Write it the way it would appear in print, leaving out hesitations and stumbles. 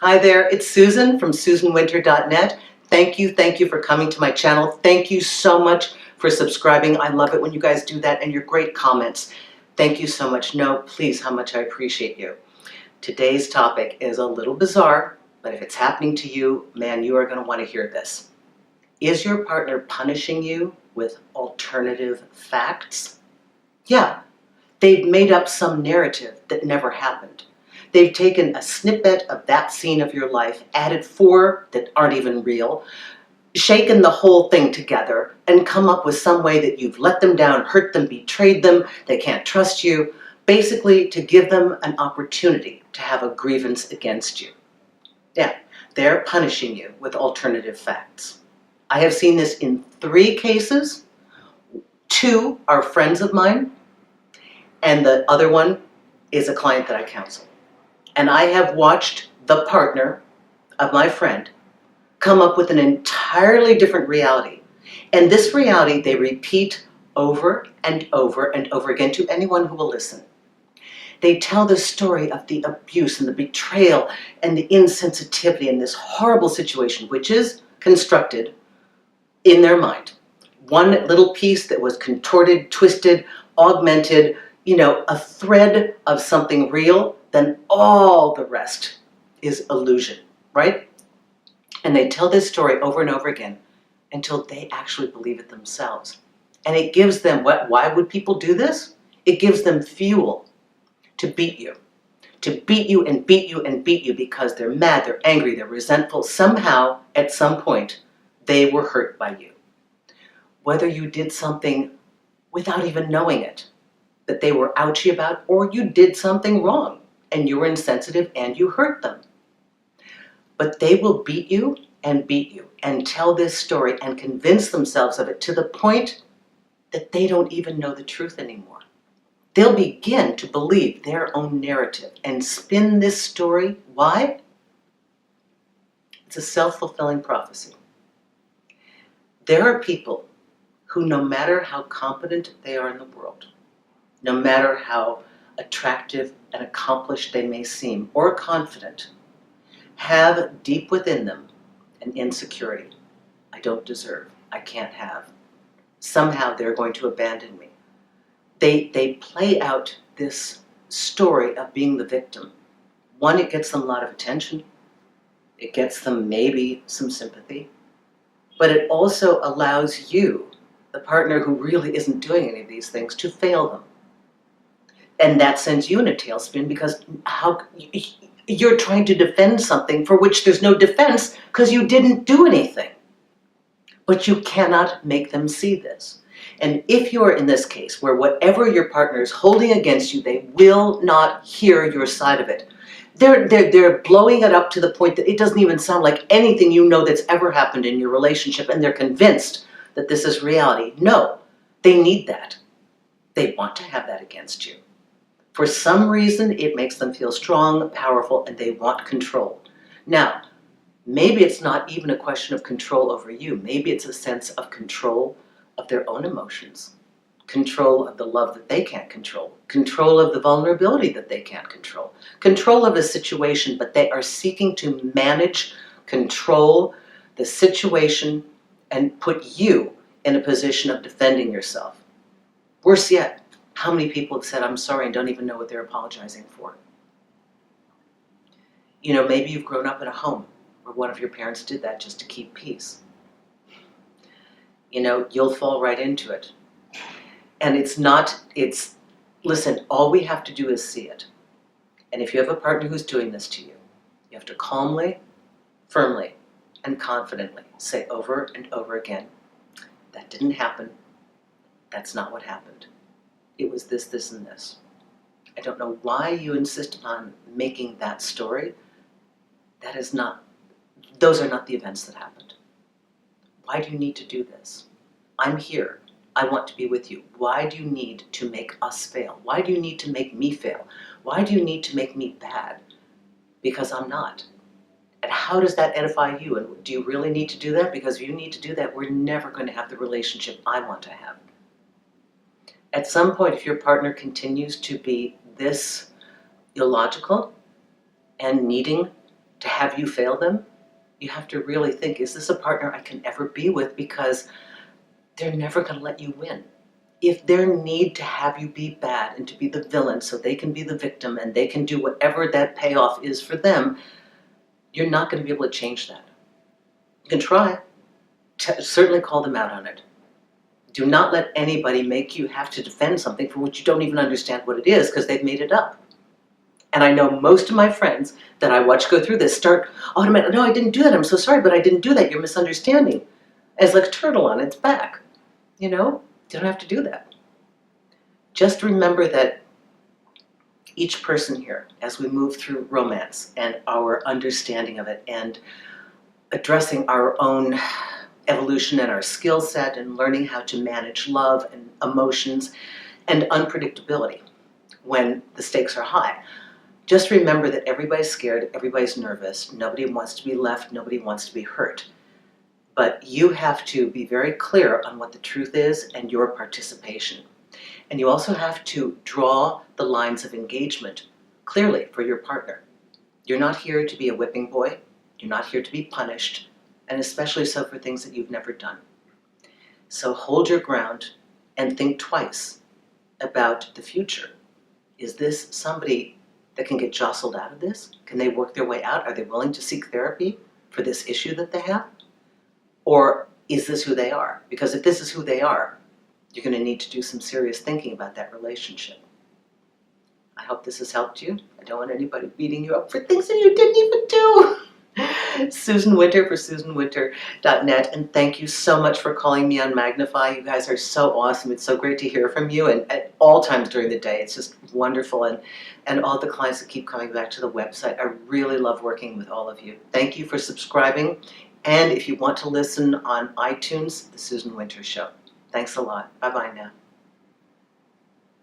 Hi there, it's Susan from SusanWinter.net. Thank you for coming to my channel. Thank you so much for subscribing. I love it when you guys do that and your great comments. Thank you so much. Know, please, how much I appreciate you. Today's topic is a little bizarre, but if it's happening to you, man, you are going to want to hear this. Is your partner punishing you with alternative facts? Yeah, they've made up some narrative that never happened. They've taken a snippet of that scene of your life, added 4 that aren't even real, shaken the whole thing together, and come up with some way that you've let them down, hurt them, betrayed them, they can't trust you, basically to give them an opportunity to have a grievance against you. Yeah, they're punishing you with alternative facts. I have seen this in 3 cases. 2 are friends of mine, and the other one is a client that I counsel. And I have watched the partner of my friend come up with an entirely different reality. And this reality they repeat over and over and over again to anyone who will listen. They tell the story of the abuse and the betrayal and the insensitivity in this horrible situation, which is constructed in their mind. One little piece that was contorted, twisted, augmented, a thread of something real, then all the rest is illusion, right? And they tell this story over and over again until they actually believe it themselves. And it gives them why would people do this? It gives them fuel to beat you and beat you and beat you because they're mad, they're angry, they're resentful. Somehow, at some point, they were hurt by you. Whether you did something without even knowing it, that they were ouchy about, or you did something wrong and you were insensitive and you hurt them. But they will beat you and tell this story and convince themselves of it to the point that they don't even know the truth anymore. They'll begin to believe their own narrative and spin this story. Why? It's a self-fulfilling prophecy. There are people who, no matter how competent they are in the world, no matter how attractive and accomplished they may seem, or confident, have deep within them an insecurity. I don't deserve, I can't have. Somehow they're going to abandon me. They play out this story of being the victim. One, it gets them a lot of attention. It gets them maybe some sympathy. But it also allows you, the partner who really isn't doing any of these things, to fail them. And that sends you in a tailspin because you're trying to defend something for which there's no defense because you didn't do anything. But you cannot make them see this. And if you're in this case where whatever your partner is holding against you, they will not hear your side of it. They're blowing it up to the point that it doesn't even sound like anything you know that's ever happened in your relationship, and they're convinced that this is reality. No, they need that. They want to have that against you. For some reason, it makes them feel strong, powerful, and they want control. Now, maybe it's not even a question of control over you. Maybe it's a sense of control of their own emotions, control of the love that they can't control, control of the vulnerability that they can't control, control of a situation, but they are seeking to manage, control the situation, and put you in a position of defending yourself. Worse yet, how many people have said, I'm sorry, and don't even know what they're apologizing for? Maybe you've grown up in a home where one of your parents did that just to keep peace. You'll fall right into it. And listen, all we have to do is see it. And if you have a partner who's doing this to you, you have to calmly, firmly, and confidently say over and over again, that didn't happen. That's not what happened. It was this, this, and this. I don't know why you insist upon making that story. Those are not the events that happened. Why do you need to do this? I'm here. I want to be with you. Why do you need to make us fail? Why do you need to make me fail? Why do you need to make me bad? Because I'm not. And how does that edify you? And do you really need to do that? Because if you need to do that, we're never going to have the relationship I want to have. At some point, if your partner continues to be this illogical and needing to have you fail them, you have to really think, is this a partner I can ever be with? Because they're never going to let you win. If their need to have you be bad and to be the villain so they can be the victim and they can do whatever that payoff is for them, you're not going to be able to change that. You can try. Certainly call them out on it. Do not let anybody make you have to defend something for which you don't even understand what it is because they've made it up. And I know most of my friends that I watch go through this start automatically, no, I didn't do that. I'm so sorry, but I didn't do that. You're misunderstanding. As like a turtle on its back. You know, you don't have to do that. Just remember that each person here, as we move through romance and our understanding of it and addressing our own evolution and our skill set and learning how to manage love and emotions and unpredictability when the stakes are high. Just remember that everybody's scared, everybody's nervous, nobody wants to be left, nobody wants to be hurt. But you have to be very clear on what the truth is and your participation. And you also have to draw the lines of engagement clearly for your partner. You're not here to be a whipping boy, you're not here to be punished, and especially so for things that you've never done. So hold your ground and think twice about the future. Is this somebody that can get jostled out of this? Can they work their way out? Are they willing to seek therapy for this issue that they have? Or is this who they are? Because if this is who they are, you're going to need to do some serious thinking about that relationship. I hope this has helped you. I don't want anybody beating you up for things that you didn't even do. Susan Winter for SusanWinter.net, and thank you so much for calling me on Magnifi. You guys are so awesome. It's so great to hear from you, and at all times during the day. It's just wonderful, and all the clients that keep coming back to the website. I really love working with all of you. Thank you for subscribing, and if you want to listen on iTunes, The Susan Winter Show. Thanks a lot. Bye-bye now.